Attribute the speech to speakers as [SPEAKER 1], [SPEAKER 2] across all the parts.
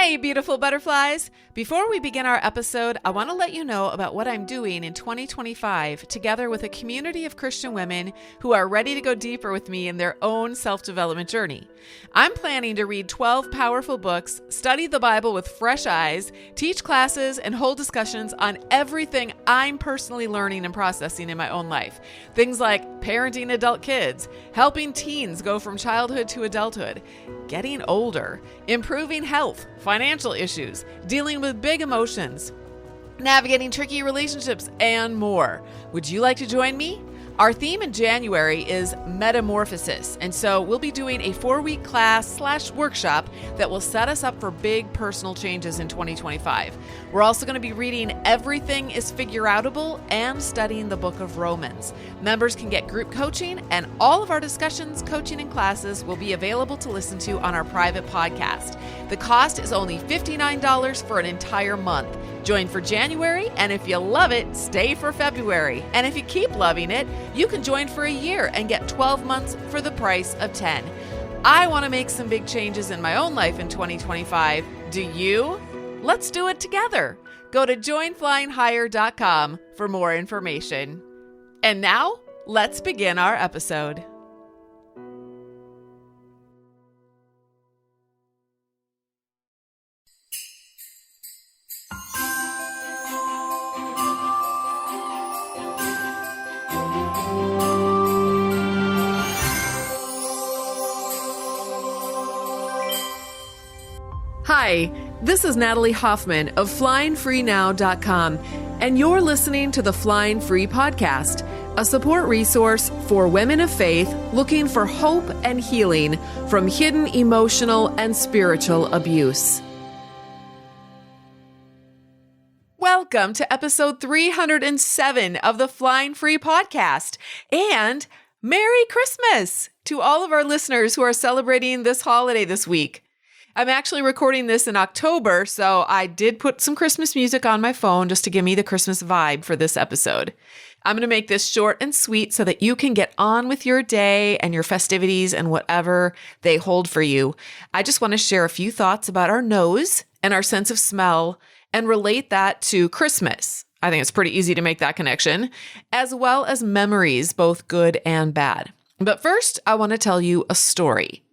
[SPEAKER 1] Hey, beautiful butterflies! Before we begin our episode, I want to let you know about what I'm doing in 2025 together with a community of Christian women who are ready to go deeper with me in their own self-development journey. I'm planning to read 12 powerful books, study the Bible with fresh eyes, teach classes, and hold discussions on everything I'm personally learning and processing in my own life. Things like parenting adult kids, helping teens go from childhood to adulthood, getting older, improving health, financial issues, dealing with big emotions, navigating tricky relationships, and more. Would you like to join me? Our theme in January is metamorphosis, and so we'll be doing a 4-week class/workshop that will set us up for big personal changes in 2025. We're also going to be reading Everything is Figureoutable and studying the book of Romans. Members can get group coaching, and all of our discussions, coaching, and classes will be available to listen to on our private podcast. The cost is only $59 for an entire month. Join for January, and if you love it, stay for February. And if you keep loving it, you can join for a year and get 12 months for the price of 10. I want to make some big changes in my own life in 2025. Do you? Let's do it together. Go to joinflyinghigher.com for more information. And now, let's begin our episode. Hi, this is Natalie Hoffman of FlyingFreeNow.com, and you're listening to the Flying Free Podcast, a support resource for women of faith looking for hope and healing from hidden emotional and spiritual abuse. Welcome to episode 307 of the Flying Free Podcast, and Merry Christmas to all of our listeners who are celebrating this holiday this week. I'm actually recording this in October, so I did put some Christmas music on my phone just to give me the Christmas vibe for this episode. I'm going to make this short and sweet so that you can get on with your day and your festivities and whatever they hold for you. I just want to share a few thoughts about our nose and our sense of smell and relate that to Christmas. I think it's pretty easy to make that connection, as well as memories, both good and bad. But first, I want to tell you a story.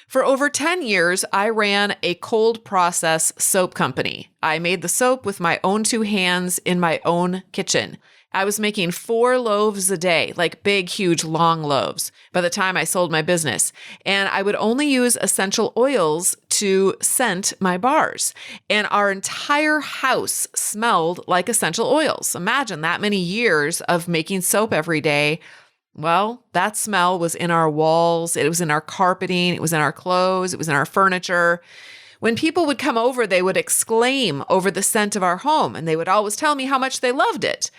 [SPEAKER 1] For over 10 years, I ran a cold process soap company. I made the soap with my own 2 hands in my own kitchen. I was making 4 loaves a day, like big, huge, long loaves, by the time I sold my business. And I would only use essential oils to scent my bars. And our entire house smelled like essential oils. Imagine that many years of making soap every day. Well, that smell was in our walls, it was in our carpeting, it was in our clothes, it was in our furniture. When people would come over, they would exclaim over the scent of our home, and they would always tell me how much they loved it.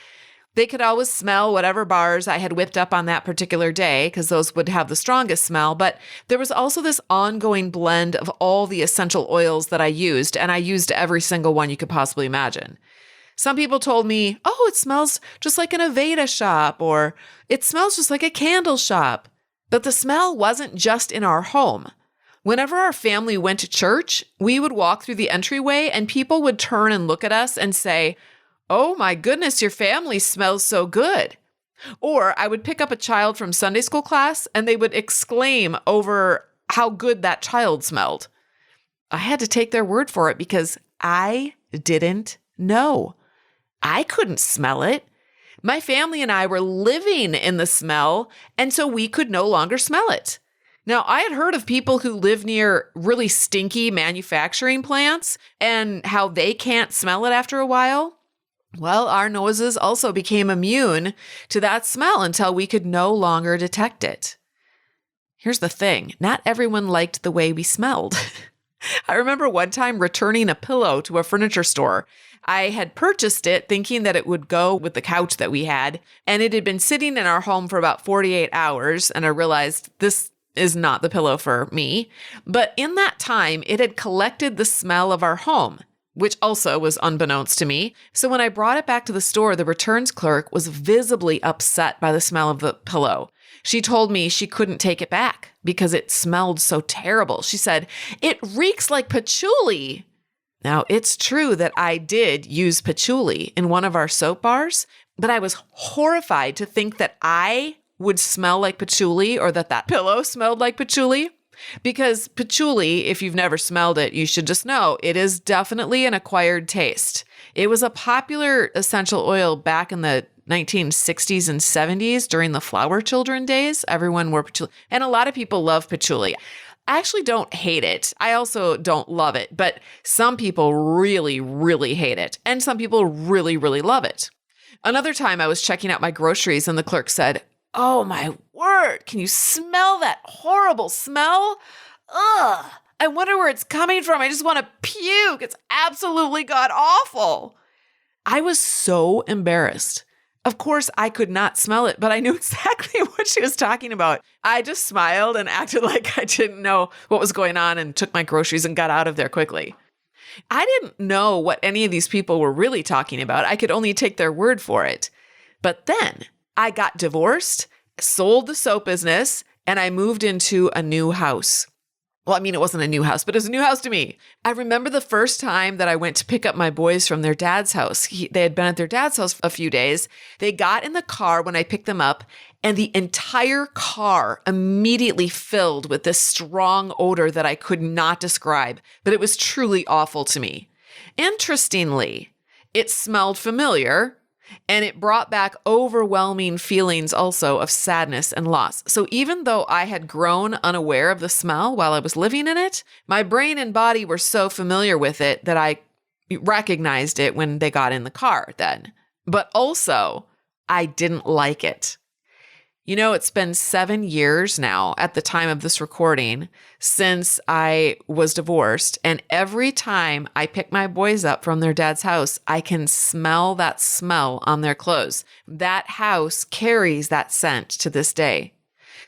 [SPEAKER 1] They could always smell whatever bars I had whipped up on that particular day, because those would have the strongest smell, but there was also this ongoing blend of all the essential oils that I used, and I used every single one you could possibly imagine. Some people told me, oh, it smells just like an Aveda shop, or it smells just like a candle shop. But the smell wasn't just in our home. Whenever our family went to church, we would walk through the entryway and people would turn and look at us and say, oh my goodness, your family smells so good. Or I would pick up a child from Sunday school class and they would exclaim over how good that child smelled. I had to take their word for it because I didn't know. I couldn't smell it. My family and I were living in the smell, and so we could no longer smell it. Now, I had heard of people who live near really stinky manufacturing plants and how they can't smell it after a while. Well, our noses also became immune to that smell until we could no longer detect it. Here's the thing, not everyone liked the way we smelled. I remember one time returning a pillow to a furniture store. I had purchased it thinking that it would go with the couch that we had, and it had been sitting in our home for about 48 hours, and I realized this is not the pillow for me. But in that time, it had collected the smell of our home, which also was unbeknownst to me. So when I brought it back to the store, the returns clerk was visibly upset by the smell of the pillow. She told me she couldn't take it back because it smelled so terrible. She said, "It reeks like patchouli." Now, it's true that I did use patchouli in one of our soap bars, but I was horrified to think that I would smell like patchouli or that pillow smelled like patchouli. Because patchouli, if you've never smelled it, you should just know it is definitely an acquired taste. It was a popular essential oil back in the 1960s and 70s during the flower children days. Everyone wore patchouli, and a lot of people love patchouli. I actually don't hate it. I also don't love it, but some people really, really hate it. And some people really, really love it. Another time I was checking out my groceries and the clerk said, "Oh my word, can you smell that horrible smell? Ugh, I wonder where it's coming from. I just want to puke. It's absolutely god awful." I was so embarrassed. Of course, I could not smell it, but I knew exactly what she was talking about. I just smiled and acted like I didn't know what was going on and took my groceries and got out of there quickly. I didn't know what any of these people were really talking about. I could only take their word for it. But then I got divorced, sold the soap business, and I moved into a new house. Well, I mean, it wasn't a new house, but it was a new house to me. I remember the first time that I went to pick up my boys from their dad's house. They had been at their dad's house a few days. They got in the car when I picked them up, and the entire car immediately filled with this strong odor that I could not describe, but it was truly awful to me. Interestingly, it smelled familiar, and it brought back overwhelming feelings also of sadness and loss. So even though I had grown unaware of the smell while I was living in it, my brain and body were so familiar with it that I recognized it when they got in the car then. But also, I didn't like it. You know, it's been 7 years now at the time of this recording since I was divorced. And every time I pick my boys up from their dad's house, I can smell that smell on their clothes. That house carries that scent to this day.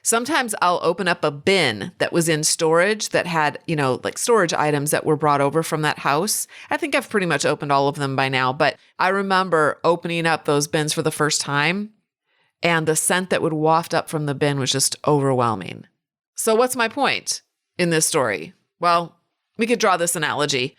[SPEAKER 1] Sometimes I'll open up a bin that was in storage that had, like storage items that were brought over from that house. I think I've pretty much opened all of them by now, but I remember opening up those bins for the first time. And the scent that would waft up from the bin was just overwhelming. So what's my point in this story? Well, we could draw this analogy.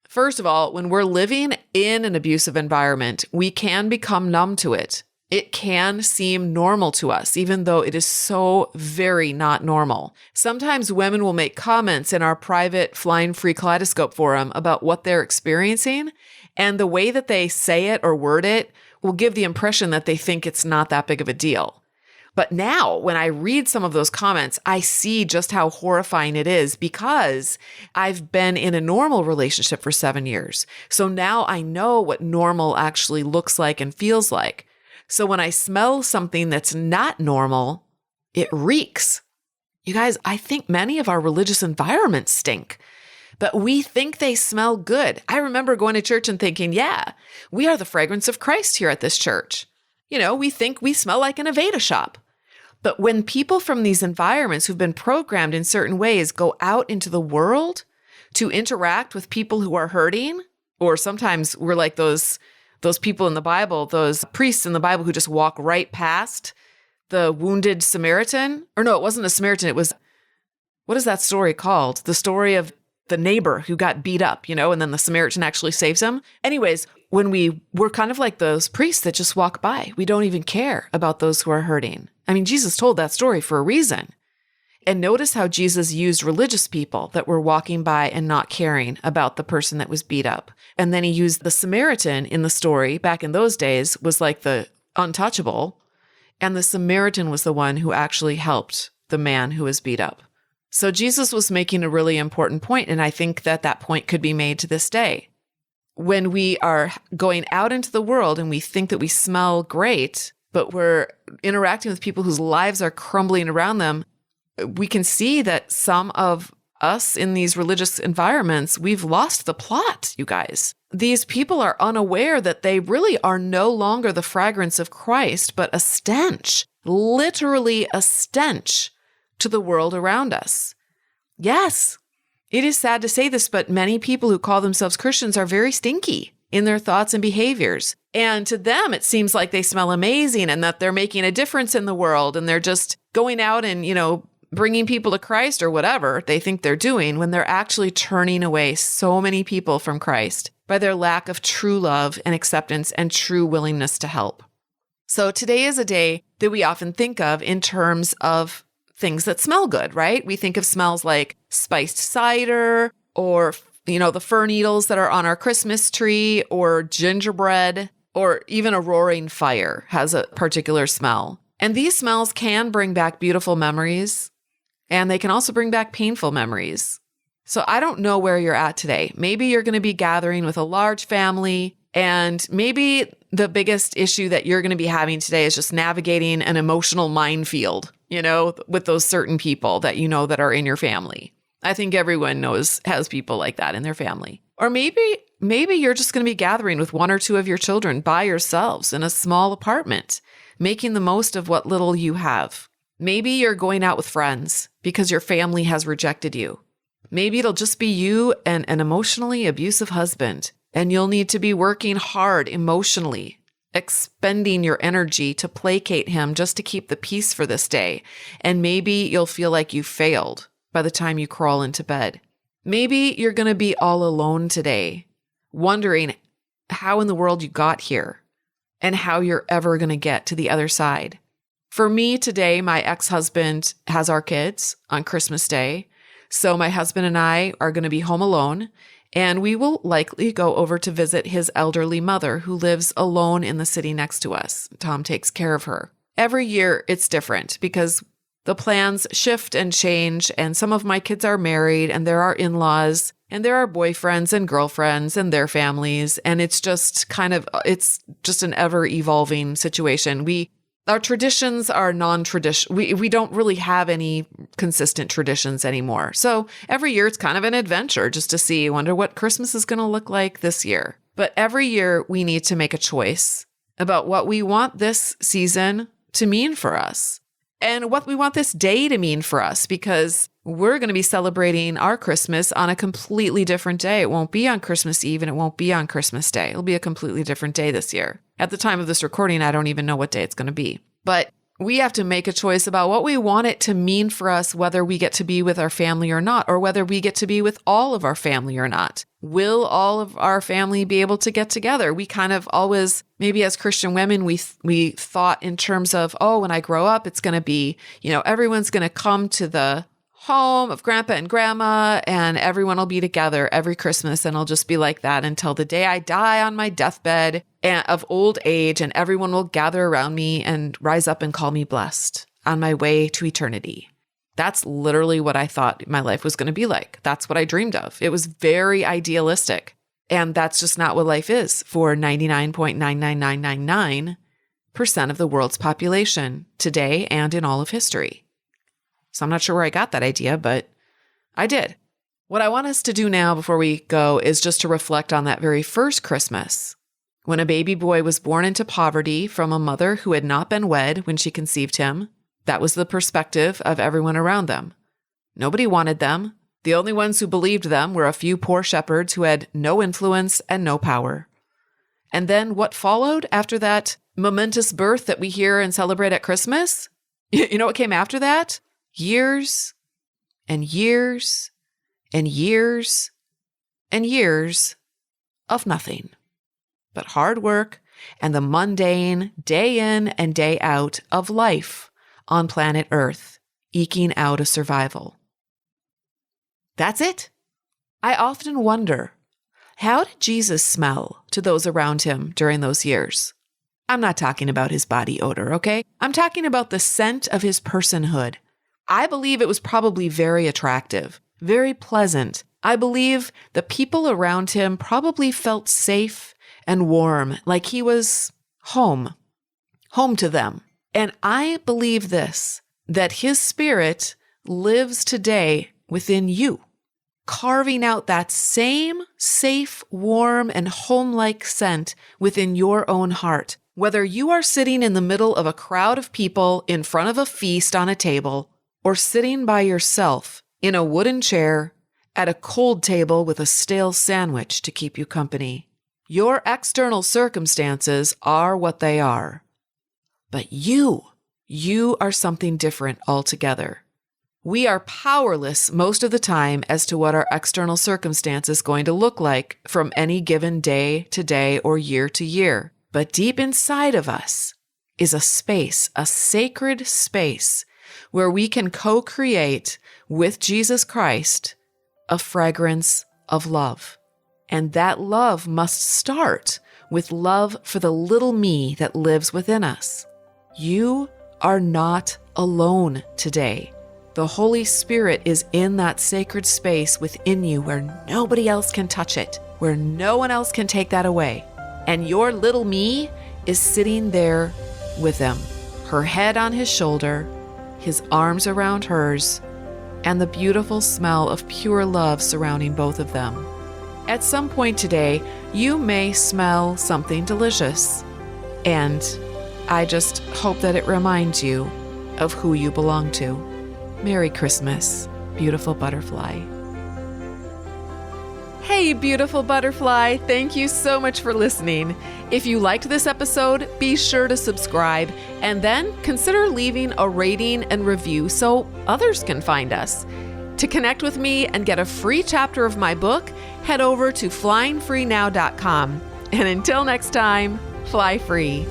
[SPEAKER 1] First of all, when we're living in an abusive environment, we can become numb to it. It can seem normal to us, even though it is so very not normal. Sometimes women will make comments in our private Flying Free Kaleidoscope forum about what they're experiencing, and the way that they say it or word it will give the impression that they think it's not that big of a deal. But now, when I read some of those comments, I see just how horrifying it is because I've been in a normal relationship for 7 years. So now I know what normal actually looks like and feels like. So when I smell something that's not normal, it reeks. You guys, I think many of our religious environments stink. But we think they smell good. I remember going to church and thinking, yeah, we are the fragrance of Christ here at this church. We think we smell like an Aveda shop. But when people from these environments who've been programmed in certain ways go out into the world to interact with people who are hurting, or sometimes we're like those people in the Bible, those priests in the Bible who just walk right past the wounded Samaritan. Or no, it wasn't a Samaritan. It was, what is that story called? The story of the neighbor who got beat up, and then the Samaritan actually saves him. Anyways, when we're kind of like those priests that just walk by, we don't even care about those who are hurting. I mean, Jesus told that story for a reason. And notice how Jesus used religious people that were walking by and not caring about the person that was beat up. And then he used the Samaritan in the story back in those days was like the untouchable. And the Samaritan was the one who actually helped the man who was beat up. So Jesus was making a really important point, and I think that point could be made to this day. When we are going out into the world and we think that we smell great, but we're interacting with people whose lives are crumbling around them, we can see that some of us in these religious environments, we've lost the plot, you guys. These people are unaware that they really are no longer the fragrance of Christ, but a stench, literally a stench to the world around us. Yes, it is sad to say this, but many people who call themselves Christians are very stinky in their thoughts and behaviors. And to them, it seems like they smell amazing and that they're making a difference in the world. And they're just going out and, bringing people to Christ or whatever they think they're doing when they're actually turning away so many people from Christ by their lack of true love and acceptance and true willingness to help. So today is a day that we often think of in terms of things that smell good, right? We think of smells like spiced cider or, the fir needles that are on our Christmas tree, or gingerbread, or even a roaring fire has a particular smell. And these smells can bring back beautiful memories, and they can also bring back painful memories. So I don't know where you're at today. Maybe you're going to be gathering with a large family, and maybe the biggest issue that you're going to be having today is just navigating an emotional minefield, with those certain people that that are in your family. I think everyone has people like that in their family. Or maybe you're just going to be gathering with one or two of your children by yourselves in a small apartment, making the most of what little you have. Maybe you're going out with friends because your family has rejected you. Maybe it'll just be you and an emotionally abusive husband, and you'll need to be working hard emotionally, expending your energy to placate him just to keep the peace for this day. And maybe you'll feel like you failed by the time you crawl into bed. Maybe you're going to be all alone today, wondering how in the world you got here and how you're ever going to get to the other side. For me today, my ex-husband has our kids on Christmas Day. So my husband and I are going to be home alone, and we will likely go over to visit his elderly mother who lives alone in the city next to us. Tom takes care of her. Every year it's different because the plans shift and change, and some of my kids are married, and there are in-laws, and there are boyfriends and girlfriends and their families, and it's just an ever-evolving situation. Our traditions are non-tradition. We don't really have any consistent traditions anymore. So every year it's kind of an adventure just to see, wonder what Christmas is going to look like this year. But every year we need to make a choice about what we want this season to mean for us and what we want this day to mean for us, because we're going to be celebrating our Christmas on a completely different day. It won't be on Christmas Eve and it won't be on Christmas Day. It'll be a completely different day this year. At the time of this recording, I don't even know what day it's going to be. But we have to make a choice about what we want it to mean for us, whether we get to be with our family or not, or whether we get to be with all of our family or not. Will all of our family be able to get together? We kind of always, maybe as Christian women, we thought in terms of, when I grow up, it's going to be, everyone's going to come to the home of grandpa and grandma, and everyone will be together every Christmas, and it'll just be like that until the day I die on my deathbed of old age, and everyone will gather around me and rise up and call me blessed on my way to eternity. That's literally what I thought my life was going to be like. That's what I dreamed of. It was very idealistic, and that's just not what life is for 99.99999% of the world's population today and in all of history. So I'm not sure where I got that idea, but I did. What I want us to do now before we go is just to reflect on that very first Christmas, when a baby boy was born into poverty from a mother who had not been wed when she conceived him. That was the perspective of everyone around them. Nobody wanted them. The only ones who believed them were a few poor shepherds who had no influence and no power. And then what followed after that momentous birth that we hear and celebrate at Christmas? You know what came after that? Years and years and years and years of nothing but hard work and the mundane day in and day out of life on planet Earth, eking out a survival. That's it. I often wonder, how did Jesus smell to those around him during those years? I'm not talking about his body odor, okay? I'm talking about the scent of his personhood. I believe it was probably very attractive, very pleasant. I believe the people around him probably felt safe and warm, like he was home to them. And I believe this, that his spirit lives today within you, carving out that same safe, warm, and home-like scent within your own heart. Whether you are sitting in the middle of a crowd of people in front of a feast on a table, or sitting by yourself in a wooden chair at a cold table with a stale sandwich to keep you company. Your external circumstances are what they are. But you are something different altogether. We are powerless most of the time as to what our external circumstance is going to look like from any given day to day or year to year. But deep inside of us is a space, a sacred space, where we can co-create with Jesus Christ a fragrance of love. And that love must start with love for the little me that lives within us. You are not alone today. The Holy Spirit is in that sacred space within you where nobody else can touch it, where no one else can take that away. And your little me is sitting there with him, her head on his shoulder, his arms around hers, and the beautiful smell of pure love surrounding both of them. At some point today, you may smell something delicious, and I just hope that it reminds you of who you belong to. Merry Christmas, beautiful butterfly. Hey, beautiful butterfly, thank you so much for listening. If you liked this episode, be sure to subscribe and then consider leaving a rating and review so others can find us. To connect with me and get a free chapter of my book, head over to flyingfreenow.com. And until next time, fly free.